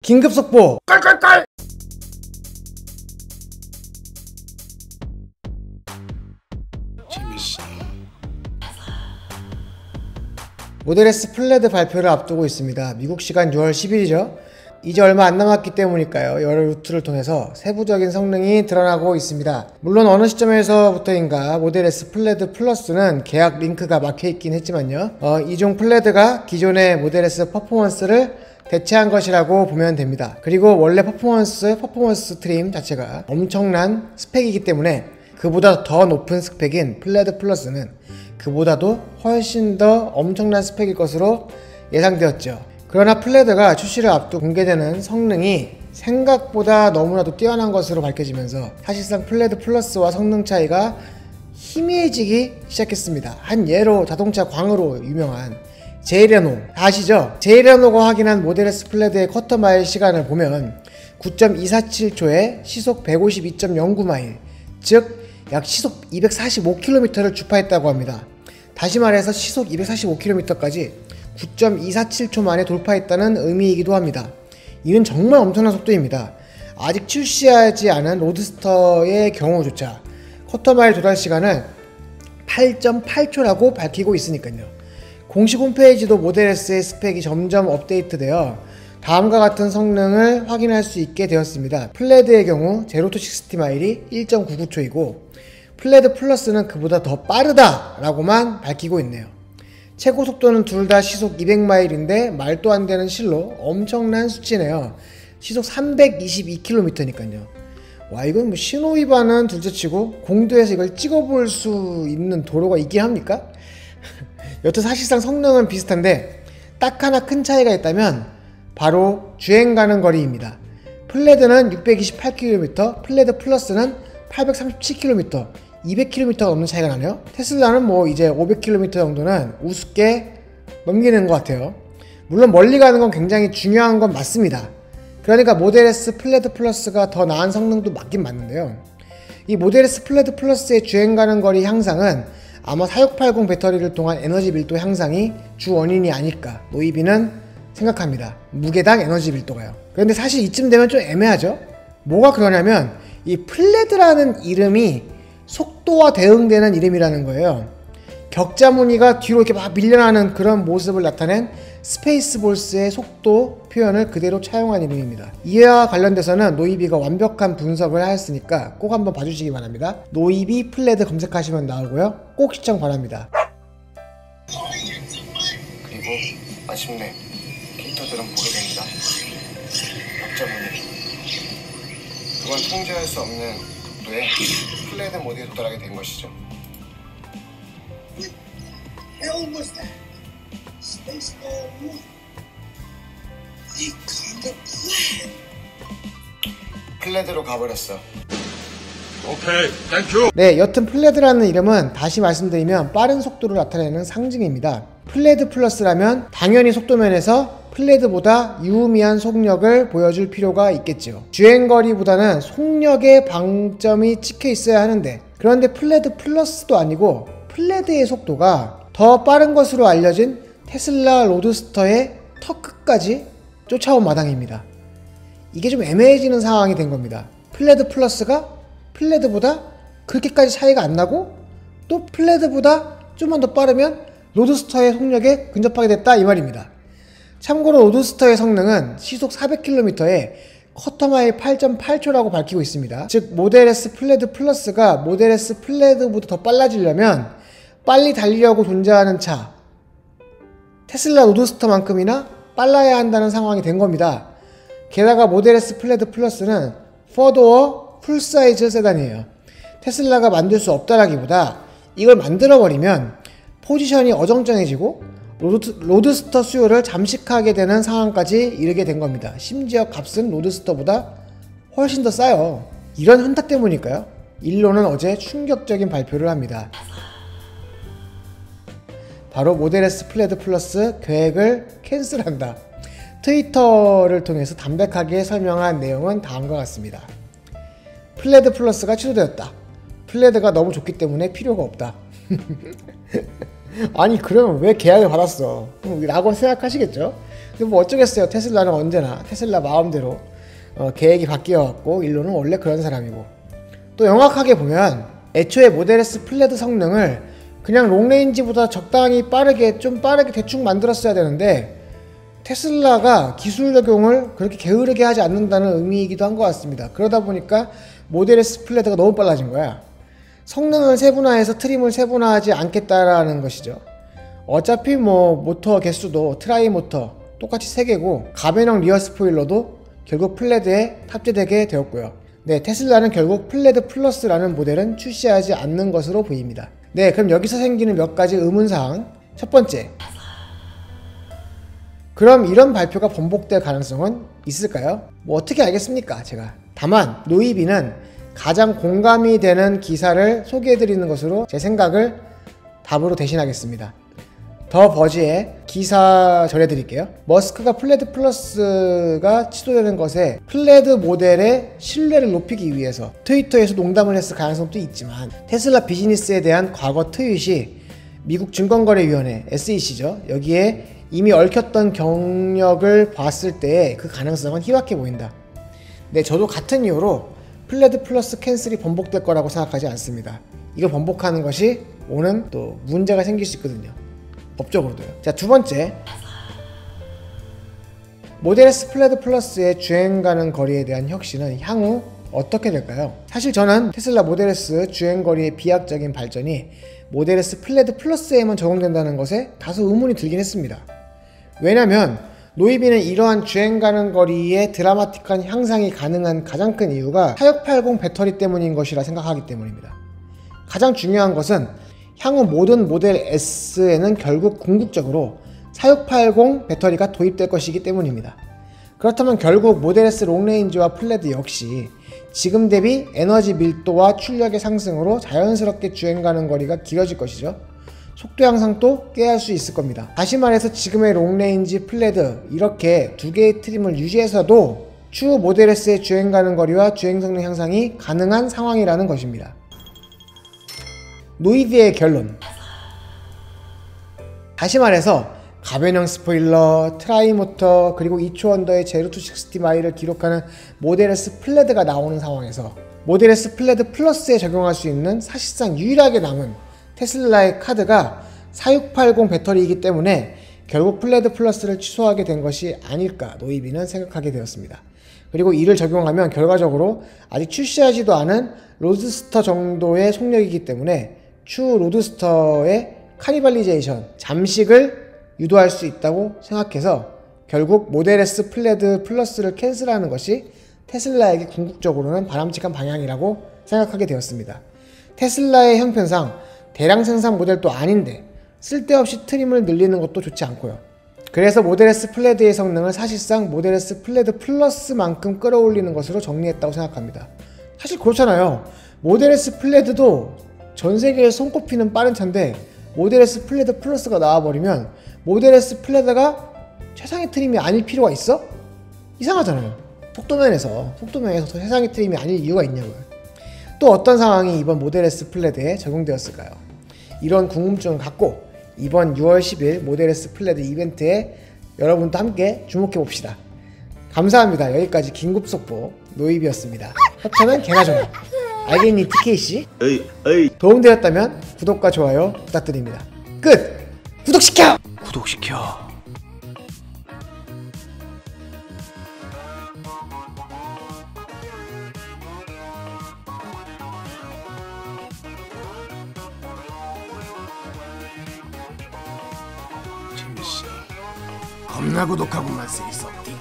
긴급 속보! 깔깔깔! 재밌어. 모델 S 플레드 발표를 앞두고 있습니다. 미국 시간 6월 10일이죠. 이제 얼마 안 남았기 때문일까요? 여러 루트를 통해서 세부적인 성능이 드러나고 있습니다. 물론 어느 시점에서부터인가 모델 S 플레드 플러스는 계약 링크가 막혀있긴 했지만요. 이종 플레드가 기존의 모델 S 퍼포먼스를 대체한 것이라고 보면 됩니다. 그리고 원래 퍼포먼스 트림 자체가 엄청난 스펙이기 때문에 그보다 더 높은 스펙인 플레드 플러스는 그보다도 훨씬 더 엄청난 스펙일 것으로 예상되었죠. 그러나 플레드가 출시를 앞두고 공개되는 성능이 생각보다 너무나도 뛰어난 것으로 밝혀지면서 사실상 플레드 플러스와 성능 차이가 희미해지기 시작했습니다. 한 예로 자동차 광으로 유명한 제이레노 아시죠? 제이레노가 확인한 모델 S 플레드의 쿼터 마일 시간을 보면 9.247초에 시속 152.09마일, 즉 약 시속 245km를 주파했다고 합니다. 다시 말해서 시속 245km까지 9.247초 만에 돌파했다는 의미이기도 합니다. 이는 정말 엄청난 속도입니다. 아직 출시하지 않은 로드스터의 경우조차 쿼터마일 도달 시간을 8.8초라고 밝히고 있으니까요. 공식 홈페이지도 모델 S의 스펙이 점점 업데이트되어 다음과 같은 성능을 확인할 수 있게 되었습니다. 플레드의 경우 0-60마일이 1.99초이고 플레드 플러스는 그보다 더 빠르다 라고만 밝히고 있네요. 최고 속도는 둘 다 시속 200마일인데 말도 안 되는 실로 엄청난 수치네요. 시속 322km니까요. 와, 이건 뭐 신호 위반은 둘째치고 공도에서 이걸 찍어볼 수 있는 도로가 있긴 합니까? 여튼 사실상 성능은 비슷한데 딱 하나 큰 차이가 있다면 바로 주행 가는 거리입니다. 플레드는 628km, 플레드 플러스는 837km, 200km가 넘는 차이가 나네요. 테슬라는 뭐 이제 500km 정도는 우습게 넘기는 것 같아요. 물론 멀리 가는 건 굉장히 중요한 건 맞습니다. 그러니까 모델 S 플레드 플러스가 더 나은 성능도 맞긴 맞는데요. 이 모델 S 플레드 플러스의 주행 가는 거리 향상은 아마 4680 배터리를 통한 에너지 밀도 향상이 주 원인이 아닐까 노이비는 생각합니다. 무게당 에너지 밀도가요. 그런데 사실 이쯤 되면 좀 애매하죠. 뭐가 그러냐면 이 플레드라는 이름이 속도와 대응되는 이름이라는 거예요. 격자 무늬가 뒤로 이렇게 막 밀려나는 그런 모습을 나타낸 스페이스볼스의 속도 표현을 그대로 차용한 이름입니다. 이와 관련돼서는 노이비가 완벽한 분석을 하였으니까 꼭 한번 봐주시기 바랍니다. 노이비 플레드 검색하시면 나오고요. 꼭 시청 바랍니다. 그리고 마침내 캐릭터들은 보게 됩니다. 격자 무늬. 그건 통제할 수 없는 속도의 플레드 모드에 도달하게 된 것이죠. hell was that? Spaceball 1. They caught the plan. 플레드로 가버렸어. 오케이, 땡큐. 네, 여튼 플레드라는 이름은 다시 말씀드리면 빠른 속도를 나타내는 상징입니다. 플레드 플러스라면 당연히 속도면에서 플레드보다 유의미한 속력을 보여줄 필요가 있겠죠. 주행거리보다는 속력에 방점이 찍혀 있어야 하는데, 그런데 플레드 플러스도 아니고 플레드의 속도가 더 빠른 것으로 알려진 테슬라 로드스터의 턱 끝까지 쫓아온 마당입니다. 이게 좀 애매해지는 상황이 된 겁니다. 플레드 플러스가 플레드보다 그렇게까지 차이가 안 나고 또 플레드보다 좀만 더 빠르면 로드스터의 속력에 근접하게 됐다 이 말입니다. 참고로 로드스터의 성능은 시속 400km에 쿼터마일 8.8초라고 밝히고 있습니다. 즉 모델 S 플레드 플러스가 모델 S 플레드보다 더 빨라지려면 빨리 달리려고 존재하는 차 테슬라 로드스터만큼이나 빨라야 한다는 상황이 된 겁니다. 게다가 모델 S 플레드 플러스는 4도어 풀사이즈 세단이에요. 테슬라가 만들 수 없다라기보다 이걸 만들어버리면 포지션이 어정쩡해지고 로드스터 수요를 잠식하게 되는 상황까지 이르게 된 겁니다. 심지어 값은 로드스터보다 훨씬 더 싸요. 이런 현타 때문일까요? 일론은 어제 충격적인 발표를 합니다. 바로 모델 S 플레드 플러스 계획을 캔슬한다. 트위터를 통해서 담백하게 설명한 내용은 다음과 같습니다. 플레드 플러스가 취소되었다. 플레드가 너무 좋기 때문에 필요가 없다. 아니 그러면 왜 계약을 받았어? 라고 생각하시겠죠? 근데 뭐 어쩌겠어요. 테슬라는 언제나 테슬라 마음대로 계획이 바뀌어갖고 일론은 원래 그런 사람이고. 또 영악하게 보면 애초에 모델 S 플레드 성능을 그냥 롱레인지보다 적당히 빠르게 좀 빠르게 대충 만들었어야 되는데 테슬라가 기술 적용을 그렇게 게으르게 하지 않는다는 의미이기도 한 것 같습니다. 그러다 보니까 모델 S 플레드가 너무 빨라진 거야. 성능을 세분화해서 트림을 세분화하지 않겠다라는 것이죠. 어차피 뭐 모터 개수도 트라이 모터 똑같이 3개고 가변형 리어 스포일러도 결국 플레드에 탑재되게 되었고요. 네, 테슬라는 결국 플레드 플러스라는 모델은 출시하지 않는 것으로 보입니다. 네, 그럼 여기서 생기는 몇 가지 의문사항. 첫 번째, 그럼 이런 발표가 번복될 가능성은 있을까요? 뭐 어떻게 알겠습니까 제가. 다만 노이비는 가장 공감이 되는 기사를 소개해드리는 것으로 제 생각을 답으로 대신하겠습니다. 더 버지의 기사 전해드릴게요. 머스크가 플레드 플러스가 취소되는 것에 플레드 모델의 신뢰를 높이기 위해서 트위터에서 농담을 했을 가능성도 있지만 테슬라 비즈니스에 대한 과거 트윗이 미국 증권거래위원회 SEC죠. 여기에 이미 얽혔던 경력을 봤을 때 그 가능성은 희박해 보인다. 네, 저도 같은 이유로 플레드 플러스 캔슬이 번복될 거라고 생각하지 않습니다. 이거 번복하는 것이 오는 또 문제가 생길 수 있거든요. 법적으로도요. 자, 두 번째, 모델 S 플레드 플러스의 주행 가능 거리에 대한 혁신은 향후 어떻게 될까요? 사실 저는 테슬라 모델 S 주행 거리의 비약적인 발전이 모델 S 플레드 플러스에만 적용된다는 것에 다소 의문이 들긴 했습니다. 왜냐면 노이비는 이러한 주행 가능 거리의 드라마틱한 향상이 가능한 가장 큰 이유가 4680 배터리 때문인 것이라 생각하기 때문입니다. 가장 중요한 것은 향후 모든 모델 S에는 결국 궁극적으로 4680 배터리가 도입될 것이기 때문입니다. 그렇다면 결국 모델 S 롱레인지와 플레드 역시 지금 대비 에너지 밀도와 출력의 상승으로 자연스럽게 주행 가능 거리가 길어질 것이죠. 속도 향상도 꾀할 수 있을 겁니다. 다시 말해서 지금의 롱레인지 플레드 이렇게 두 개의 트림을 유지해서도 추후 모델 S의 주행 가능 거리와 주행 성능 향상이 가능한 상황이라는 것입니다. 노이비의 결론. 다시 말해서 가변형 스포일러, 트라이 모터, 그리고 2초 언더의 제로 투 60마일을 기록하는 모델 S 플레드가 나오는 상황에서 모델 S 플레드 플러스에 적용할 수 있는 사실상 유일하게 남은 테슬라의 카드가 4680 배터리이기 때문에 결국 플레드 플러스를 취소하게 된 것이 아닐까 노이비는 생각하게 되었습니다. 그리고 이를 적용하면 결과적으로 아직 출시하지도 않은 로드스터 정도의 속력이기 때문에 추후 로드스터의 카니발리제이션, 잠식을 유도할 수 있다고 생각해서 결국 모델 S 플레드 플러스를 캔슬하는 것이 테슬라에게 궁극적으로는 바람직한 방향이라고 생각하게 되었습니다. 테슬라의 형편상 대량 생산 모델도 아닌데 쓸데없이 트림을 늘리는 것도 좋지 않고요. 그래서 모델 S 플레드의 성능을 사실상 모델 S 플레드 플러스만큼 끌어올리는 것으로 정리했다고 생각합니다. 사실 그렇잖아요. 모델 S 플레드도 전세계에 손꼽히는 빠른 차인데 모델 S 플레드 플러스가 나와버리면 모델 S 플레드가 최상의 트림이 아닐 필요가 있어? 이상하잖아요. 속도면에서 최상의 트림이 아닐 이유가 있냐고요. 또 어떤 상황이 이번 모델 S 플레드에 적용되었을까요? 이런 궁금증을 갖고 이번 6월 10일 모델 S 플레드 이벤트에 여러분도 함께 주목해봅시다. 감사합니다. 여기까지 긴급속보 노이비였습니다. 협찬은 개나 전화. 알겠니 TKC? 도움되었다면 구독과 좋아요 부탁드립니다. 끝! 구독시켜! 겁나 고독하구만 세이섭디.